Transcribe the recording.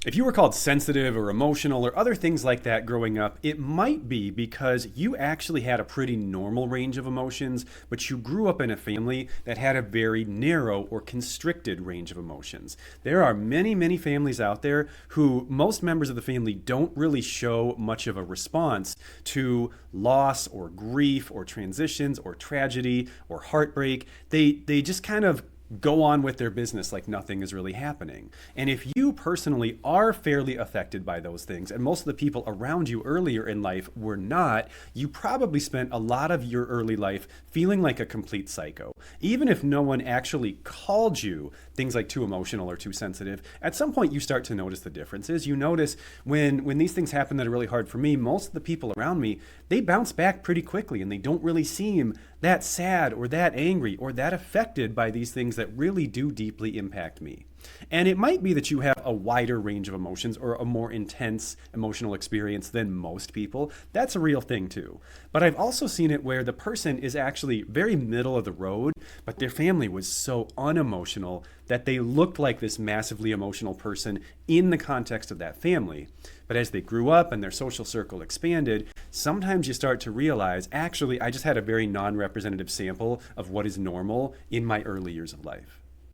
If you were called sensitive or emotional or other things like that growing up, it might be because you actually had a pretty normal range of emotions, but you grew up in a family that had a very narrow or constricted range of emotions. There are many, many families out there who most members of the family don't really show much of a response to loss or grief or transitions or tragedy or heartbreak. They just kind of go on with their business like nothing is really happening. And if you personally are fairly affected by those things, and most of the people around you earlier in life were not, you probably spent a lot of your early life feeling like a complete psycho. Even if no one actually called you things like too emotional or too sensitive, at some point you start to notice the differences. You notice when these things happen that are really hard for me, most of the people around me, they bounce back pretty quickly and they don't really seem that sad or that angry or that affected by these things that really do deeply impact me. And it might be that you have a wider range of emotions or a more intense emotional experience than most people. That's a real thing too. But I've also seen it where the person is actually very middle of the road, but their family was so unemotional that they looked like this massively emotional person in the context of that family. But as they grew up and their social circle expanded, sometimes you start to realize, actually, I just had a very non-representative sample of what is normal in my early years of life.